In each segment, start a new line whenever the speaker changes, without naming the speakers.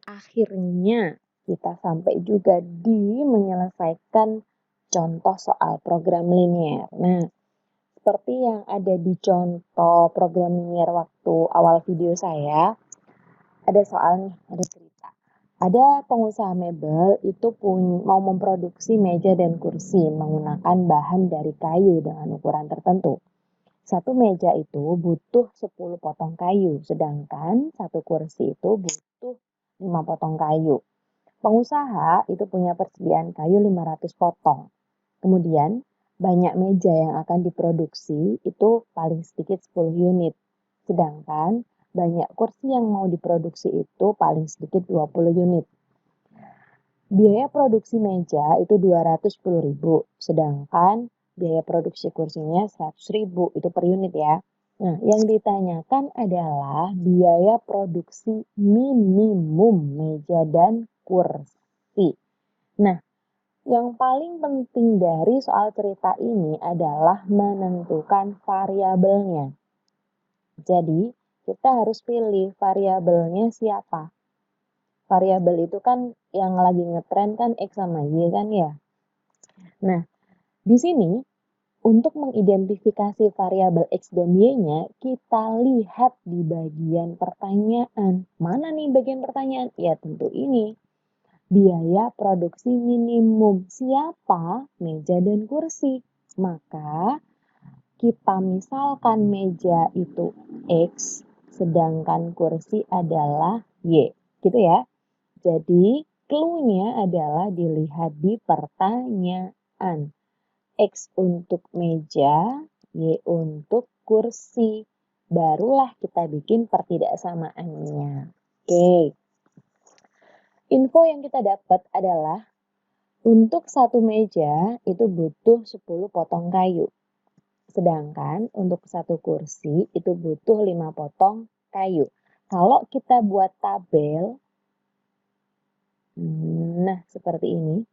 Akhirnya kita sampai juga di menyelesaikan contoh soal program linier. Nah, seperti yang ada di contoh program linier waktu awal video saya, ada soal nih, ada cerita. Ada pengusaha mebel itu mau memproduksi meja dan kursi menggunakan bahan dari kayu dengan ukuran tertentu. Satu meja itu butuh 10 potong kayu, sedangkan satu kursi itu butuh 5 potong kayu. Pengusaha itu punya persediaan kayu 500 potong. Kemudian, banyak meja yang akan diproduksi itu paling sedikit 10 unit. Sedangkan, banyak kursi yang mau diproduksi itu paling sedikit 20 unit. Biaya produksi meja itu 210.000, sedangkan biaya produksi kursinya 100.000, itu per unit ya. Nah, yang ditanyakan adalah biaya produksi minimum meja dan kursi. Nah, yang paling penting dari soal cerita ini adalah menentukan variabelnya. Jadi, kita harus pilih variabelnya siapa. Variabel itu kan yang lagi ngetren kan X sama Y kan ya. Nah, di sini untuk mengidentifikasi variabel X dan Y-nya, kita lihat di bagian pertanyaan. Mana nih bagian pertanyaan? Ya tentu ini. Biaya produksi minimum. Siapa? Meja dan kursi. Maka kita misalkan meja itu X, sedangkan kursi adalah Y. Gitu ya. Jadi, clue-nya adalah dilihat di pertanyaan. X untuk meja, Y untuk kursi. Barulah kita bikin pertidaksamaannya. Oke. Info yang kita dapat adalah untuk satu meja itu butuh 10 potong kayu. Sedangkan untuk satu kursi itu butuh 5 potong kayu. Kalau kita buat tabel, nah seperti ini.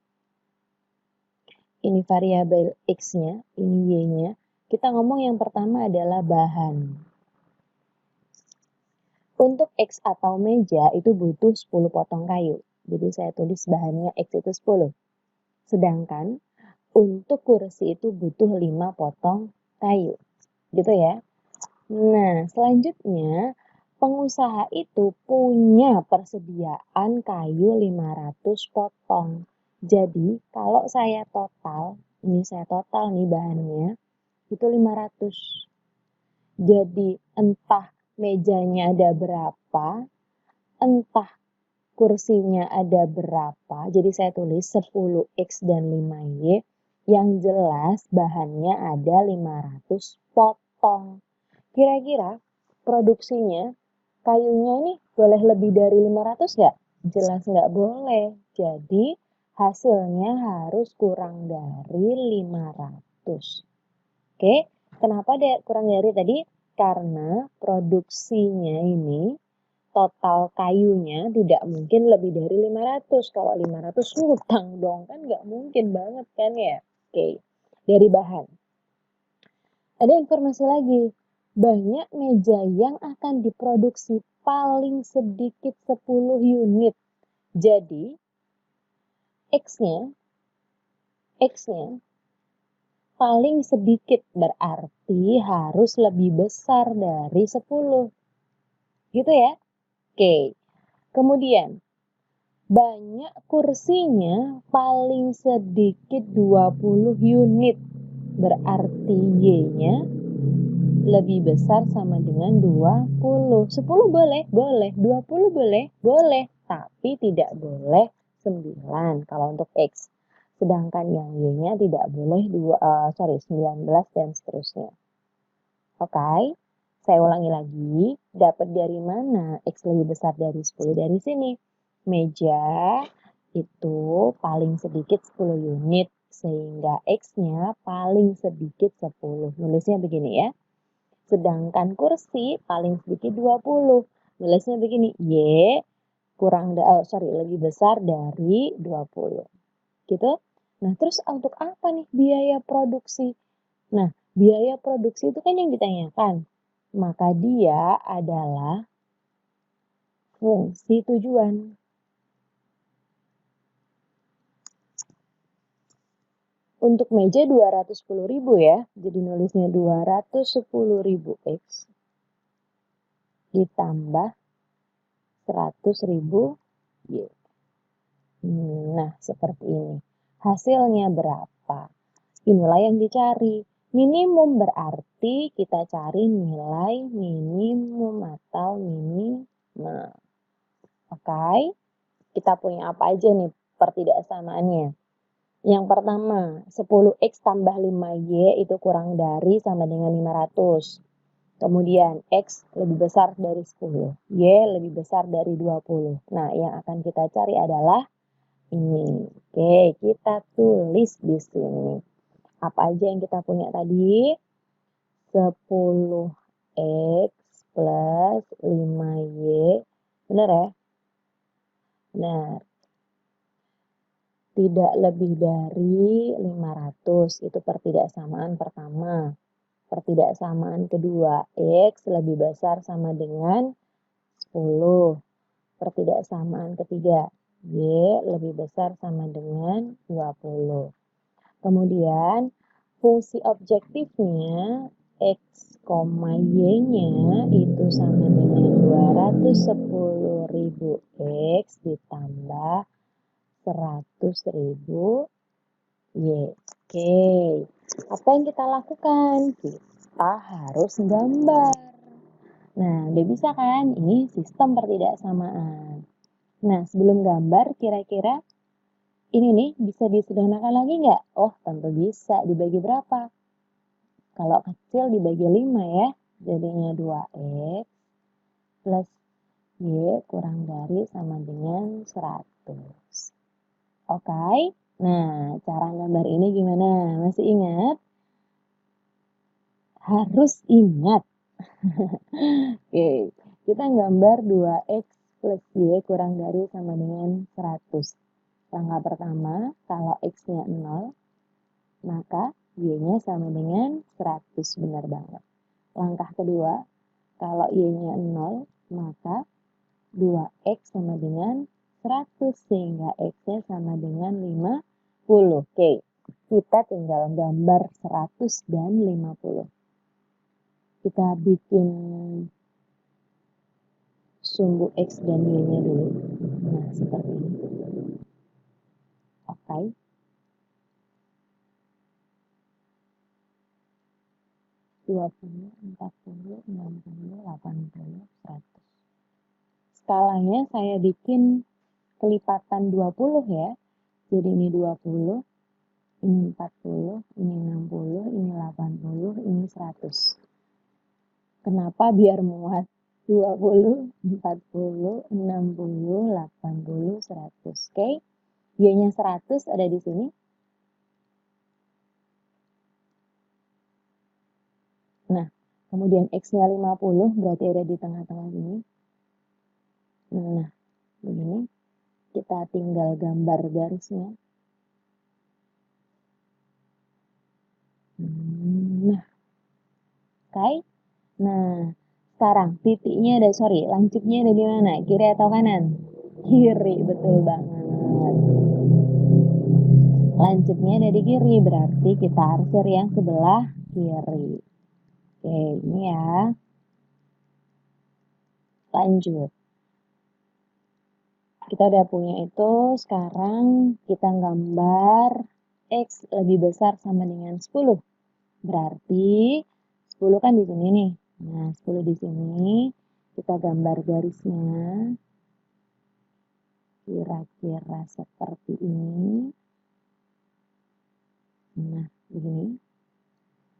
Ini variabel X-nya, ini Y-nya. Kita ngomong yang pertama adalah bahan. Untuk X atau meja itu butuh 10 potong kayu. Jadi saya tulis bahannya X itu 10. Sedangkan untuk kursi itu butuh 5 potong kayu. Gitu ya. Nah, selanjutnya pengusaha itu punya persediaan kayu 500 potong. Jadi, kalau saya total nih bahannya, itu 500. Jadi, entah mejanya ada berapa, entah kursinya ada berapa. Jadi, saya tulis 10X dan 5Y. Yang jelas, bahannya ada 500 potong. Kira-kira produksinya, kayunya ini boleh lebih dari 500 nggak? Jelas nggak boleh. Jadi, hasilnya harus kurang dari 500. Oke, kenapa kurang dari tadi? Karena produksinya ini, total kayunya tidak mungkin lebih dari 500. Kalau 500 hutang dong, kan nggak mungkin banget kan ya? Oke, dari bahan. Ada informasi lagi, banyak meja yang akan diproduksi paling sedikit 10 unit. Jadi, X-nya paling sedikit berarti harus lebih besar dari 10. Gitu ya? Oke. Kemudian, banyak kursinya paling sedikit 20 unit. Berarti Y-nya lebih besar sama dengan 20. 10 boleh, 20 boleh, tapi tidak boleh 9 kalau untuk X. Sedangkan yang Y-nya tidak boleh 19 dan seterusnya. Oke, saya ulangi lagi. Dapat dari mana X lebih besar dari 10? Dari sini. Meja itu paling sedikit 10 unit, sehingga X-nya paling sedikit 10. Nulisnya begini ya. Sedangkan kursi paling sedikit 20. Nulisnya begini, Y lebih besar dari 20. Gitu. Nah, terus untuk apa nih biaya produksi? Nah, biaya produksi itu kan yang ditanyakan. Maka dia adalah fungsi tujuan. Untuk meja 210.000 ya. Jadi nulisnya 210.000 X ditambah 100.000 Y. Nah, seperti ini. Hasilnya berapa? Inilah yang dicari. Minimum berarti kita cari nilai minimum atau minimal. Oke, kita punya apa aja nih pertidaksamaannya? Yang pertama, 10X tambah 5Y itu kurang dari sama dengan 500. Kemudian X lebih besar dari 10, Y lebih besar dari 20. Nah, yang akan kita cari adalah ini. Oke, kita tulis di sini. Apa aja yang kita punya tadi? 10X plus 5Y. Benar ya? Benar. Tidak lebih dari 500. Itu pertidaksamaan pertama. Pertidaksamaan kedua, X lebih besar sama dengan 10. Pertidaksamaan ketiga, Y lebih besar sama dengan 20. Kemudian, fungsi objektifnya X, Y-nya itu sama dengan 210.000 X ditambah 100.000 Y. Oke, apa yang kita lakukan? Kita harus gambar. Nah, udah bisa kan? Ini sistem pertidaksamaan. Nah, sebelum gambar, kira-kira ini nih bisa disederhanakan lagi nggak? Oh, tentu bisa. Dibagi berapa? Kalau kecil dibagi 5 ya. Jadinya 2X plus Y kurang dari sama dengan 100. Oke. Nah, cara gambar ini gimana? Masih ingat? Harus ingat. Oke, kita gambar 2X plus Y kurang dari sama dengan 100. Langkah pertama, kalau X-nya 0, maka Y-nya sama dengan 100. Benar banget. Langkah kedua, kalau Y-nya 0, maka 2X sama dengan 100. Sehingga X-nya sama dengan 50. Oke, kita tinggal gambar 100 dan 50. Kita bikin sumbu X dan Y-nya dulu. Nah, seperti ini. Oke. Okay. 20, 40, 60, 80, 100. Skalanya saya bikin kelipatan 20 ya. Jadi ini 20, ini 40, ini 60, ini 80, ini 100. Kenapa? Biar muat. 20, 40, 60, 80, 100. Oke. Y-nya 100 ada di sini. Nah, kemudian X-nya 50 berarti ada di tengah-tengah sini. Nah, begini. Kita tinggal gambar garisnya. Nah, oke. Nah, sekarang titiknya ada, lancipnya ada di mana? Kiri atau kanan? Kiri, betul banget. Lancipnya ada di kiri, berarti kita arsir yang sebelah kiri. Oke, ini ya. Lanjut. Kita udah punya itu, sekarang kita gambar X lebih besar sama dengan 10. Berarti 10 kan di sini nih. Nah, 10 di sini. Kita gambar garisnya. Kira-kira seperti ini. Nah, begini.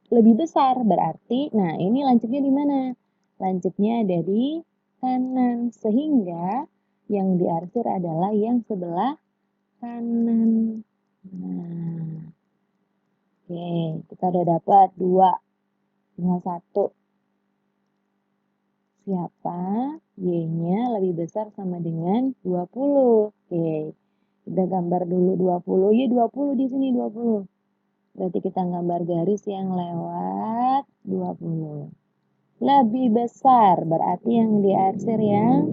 Lebih besar berarti, nah ini lancipnya di mana? Lancipnya ada di kanan. Sehingga yang diarsir adalah yang sebelah kanan. Nah, oke, kita udah dapat 2. Tinggal 1. Siapa? Y-nya lebih besar sama dengan 20. Oke, kita gambar dulu 20. Y 20 di sini 20. Berarti kita gambar garis yang lewat 20. Lebih besar berarti yang diarsir yang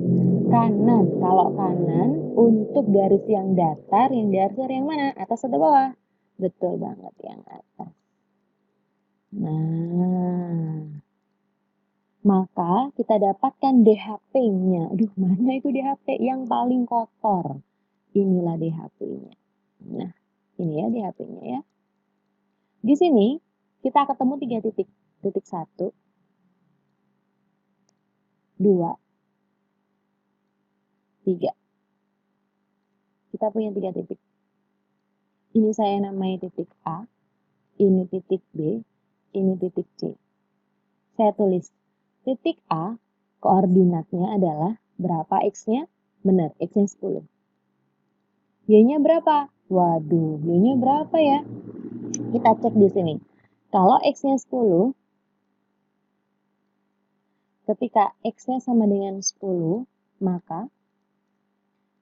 kanan. Kalau kanan untuk garis yang datar yang diarsir yang mana? Atas atau bawah? Betul banget yang atas. Nah, maka kita dapatkan DHP-nya. Aduh, mana itu DHP? Yang paling kotor. Inilah DHP-nya. Nah, ini ya DHP-nya ya. Di sini kita ketemu 3 titik. Titik 1, 2, 3. Kita punya 3 titik. Ini saya namai titik A, ini titik B, ini titik C. Saya tulis titik A, koordinatnya adalah berapa X-nya? Benar, X-nya 10. Y-nya berapa? Waduh, Y-nya berapa ya? Kita cek di sini. Kalau X-nya 10, ketika X-nya sama dengan 10, maka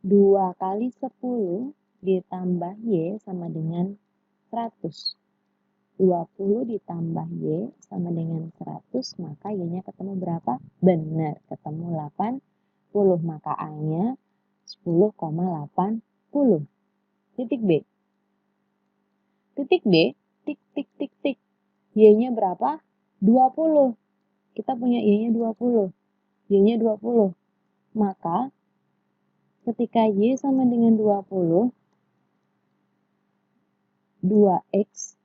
2 kali 10 ditambah Y sama dengan 100. 20 ditambah Y sama dengan 100, maka Y-nya ketemu berapa? Benar, ketemu 80. Maka A-nya 10,80. Titik B. Titik B, tik, tik, tik, tik. Y-nya berapa? 20. Kita punya Y-nya 20. Y-nya 20. Maka ketika Y sama dengan 20, 2X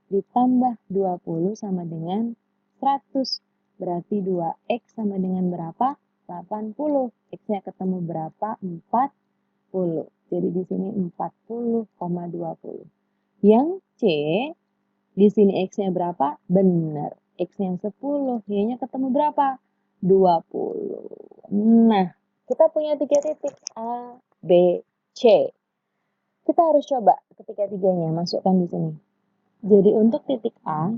ditambah 20 sama dengan 100. Berarti 2X sama dengan berapa? 80. X-nya ketemu berapa? 40. Jadi di sini 40,20. Yang C, di sini X-nya berapa? Benar. X-nya 10. Y-nya ketemu berapa? 20. Nah, kita punya 3 titik A, B, C. Kita harus coba ketiga-tiganya masukkan di sini. Jadi untuk titik A,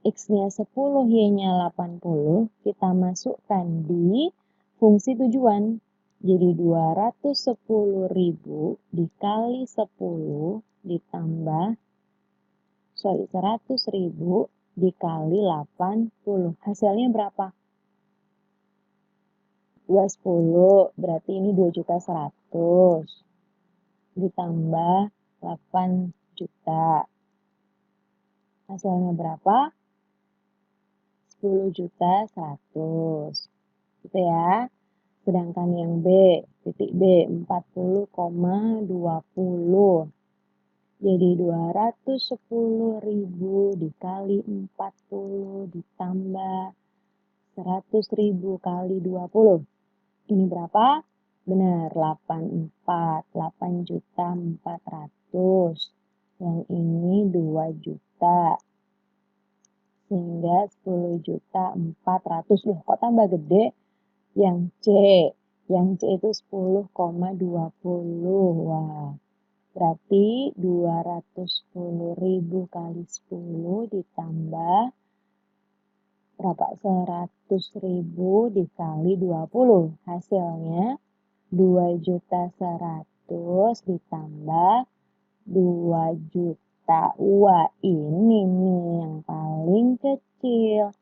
X-nya 10, Y-nya 80, kita masukkan di fungsi tujuan. Jadi 210.000 dikali 10 ditambah, 100.000 dikali 80. Hasilnya berapa? 210, berarti ini 2.100.000 ditambah 8 juta. Hasilnya berapa? 10.100.000. Gitu ya. Sedangkan yang B, titik B, 40,20. Jadi 210.000 dikali 40 ditambah 100.000 kali 20. Ini berapa? Benar, 8.400.000. Yang ini 2 juta. Sehingga 10.400.000. Loh, kok tambah gede? Yang C itu 10,20. Wah, berarti 210.000 kali 10 ditambah berapa? 100.000 dikali 20. Hasilnya 2.100.000 ditambah 2 juta. Wah, ini nih yang paling kecil.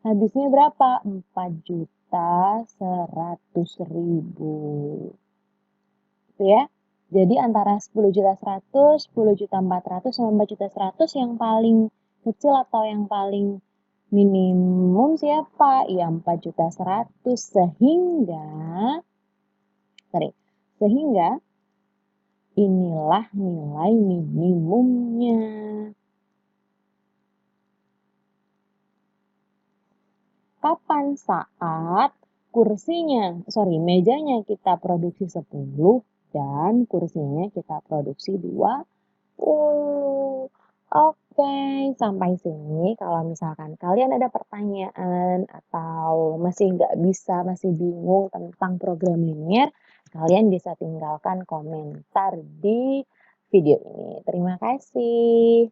Habisnya berapa? 4.100.000. Gitu ya. Jadi antara 10.100.000, 10.400.000 sama 4.100.000 yang paling kecil atau yang paling minimum siapa? Ya 4.100.000. Sehingga inilah nilai minimumnya. Kapan? Saat mejanya kita produksi 10 dan kursinya kita produksi 20. Oke, sampai sini kalau misalkan kalian ada pertanyaan atau masih bingung tentang program linear, kalian bisa tinggalkan komentar di video ini. Terima kasih.